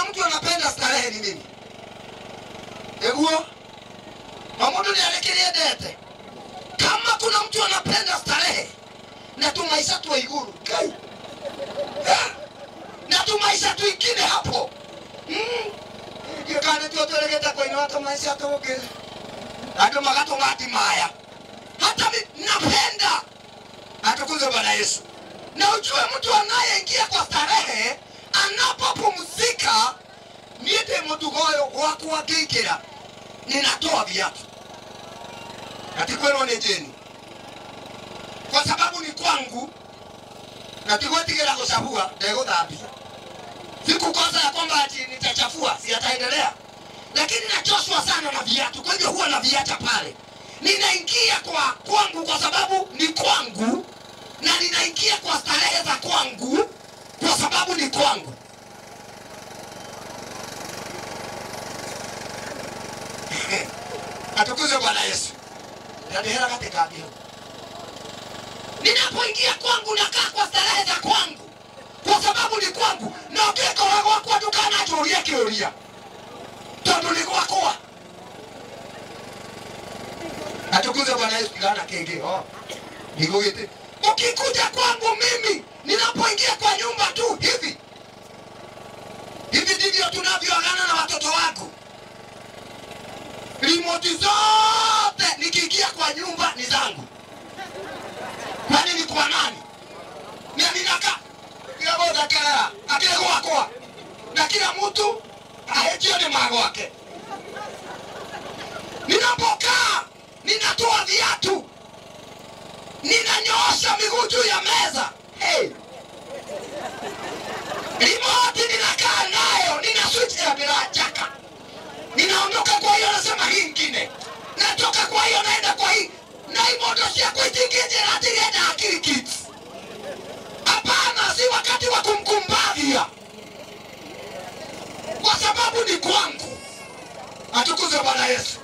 mtu anapenda starehe ni nini? Eguo mamodo ni alekelia dete. Kama kuna mtu anapenda starehe, na tu maisha tu iguru kai, na tu maisha tu ingine hapo. Kikane tu otolegeta kwa ino hata maisha tu oge hata magato ngati maya. Hata mimi napenda. Atukuze Bwana Yesu. Na ujue mtu anayeingia kwa starehe anapopumzika, niende mutugoyo wako wakikira ninatoa viatu. Atikweno ni jeni. Kwa sababu ni kwangu, na tigwetigera kusabua ndego dhabia. Siku kosa ya kwamba ati nitachafua, si ataendelea. Lakini nachoshwa sana na viatu, kwa hivyo huwa na viacha pale. Ninaingia kwa kwangu kwa sababu ni kwangu, na ninaingia kwa starehe za kwangu kwa sababu ni kwangu. Atukuze Bwana Yesu. Ndihera katika ndio. Ninapoingia kwangu nakaa kwa starehe za kwangu kwa sababu ni kwangu, na ukiko wako kwa dukana tulia kioria. Tondu ni kwako. Atukuze Bwana Yesu kana kenge. Nigogete. Ukikuja kwangu mimi, ninapoingia kwa nyumba tu hivi. Hivi ndivyo tunavyoagana na watoto wangu. Remote zote nikiingia kwa nyumba ni zangu. Kwani ni kwa nani? Mimi naka kila moja kala akile kwa na kila mtu ahejio ni mago wake. Ninapokaa ninatoa viatu, ninanyoosha miguu juu ya meza. Hey, remote ninakaa nayo, nina switch ya bila chaka. Ninaondoka kwa hiyo nasema hii nyingine, natoka kwa hiyo naenda kwa hii, na imodoshia kwa tingije na tireda akili kids. Hapana, si wakati wa kumkumbavia, kwa sababu ni kwangu. Atukuze Bwana Yesu.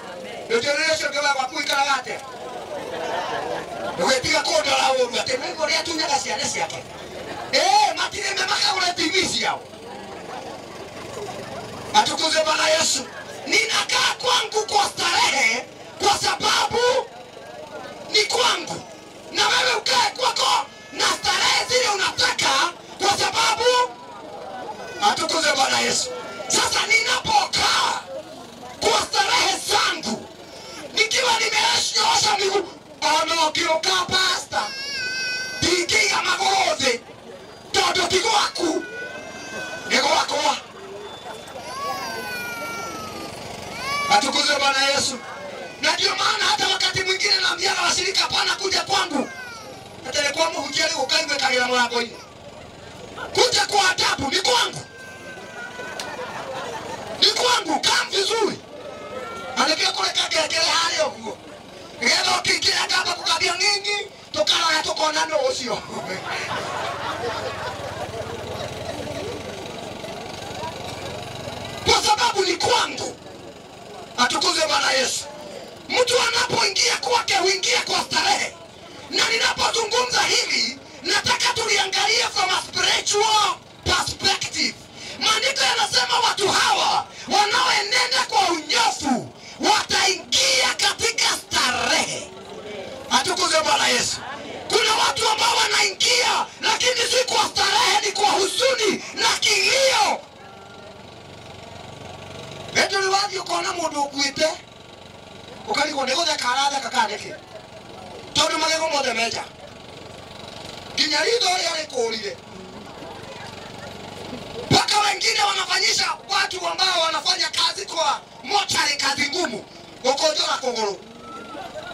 Ndoteresho kwa kuikala gate. Ndogepiga kodo la uoga, temeko ria tunya kasianesi yake. Matire memaka ule timisi yao. Atukuze Bwana Yesu. Ninakaa kwangu kwa starehe kwa sababu ni kwangu, na wewe ukae kwako na starehe zile unataka kwa sababu. Atukuze Bwana Yesu. Sasa ninapokaa kwa starehe zangu, nikiwa nimeosha miguu, ono kioka pasta dikiga magorothi todo kigwaku nego wako. Atukuze Bwana Yesu. Na ndio maana hata wakati mwingine naambia washirika hapana kuja kwangu. Hata kwa mhujali ukaimbe kagira mlango hii. Kuja kwa adabu ni kwangu. Ni kwangu, kama vizuri. Anapia kule kagere hali huko. Ngelo kikira kama kukabia nini? Tokana na tokona ndo usio. Kwa sababu ni kwangu. Atukuze Bwana Yesu. Mtu anapoingia kwake huingia kwa starehe. Na ninapozungumza hili, nataka tuliangalie from a spiritual perspective. Maandiko yanasema watu hawa wanaoenenda kwa unyofu wataingia katika starehe. Atukuze Bwana Yesu. Kuna watu ambao wanaingia lakini si kwa starehe, ni kwa huzuni na kilio. Beto ni wazi ukona mundu ukuite ukaligo nego de karada kakadeke todo magego mode meja kinyarido yale kuulile. Paka wengine wanafanyisha watu ambao wanafanya kazi kwa mochari, kazi ngumu, ukojora kongoro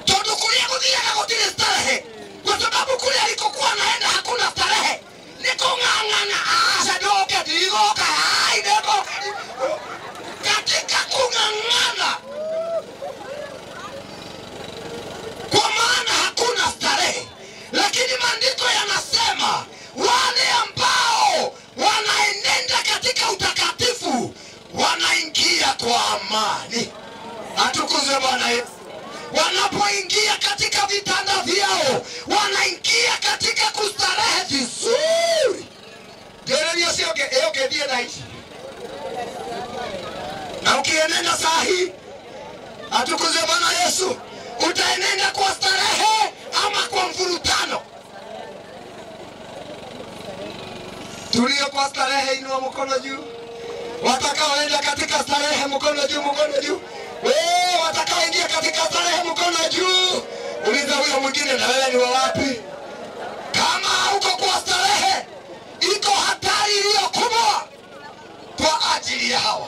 todo kulia kudia na kutile starehe, kwa sababu kule alikokuwa naenda hakuna starehe. Niko ngangana asa doke digo kai dego katika kung'ang'ana, kwa maana hakuna starehe. Lakini maandiko yanasema wale ambao wanaenenda katika utakatifu wanaingia kwa amani. Atukuze Bwana Yesu. Wanapoingia katika vitanda vyao wanaingia katika kustarehe vizuri. Ndio sio eoke die daishi. utaenenda saa hii? Atukuzwe Bwana Yesu. Utaenenda kwa starehe ama kwa mvurutano? Tulio kwa starehe inua mkono juu. Watakaoenda katika starehe mkono juu, mkono juu. Wewe watakaoingia katika starehe mkono juu. Uliza huyo mwingine, na wewe ni wa wapi? Kama uko kwa starehe, iko hatari iliyo kubwa kwa ajili ya hawa.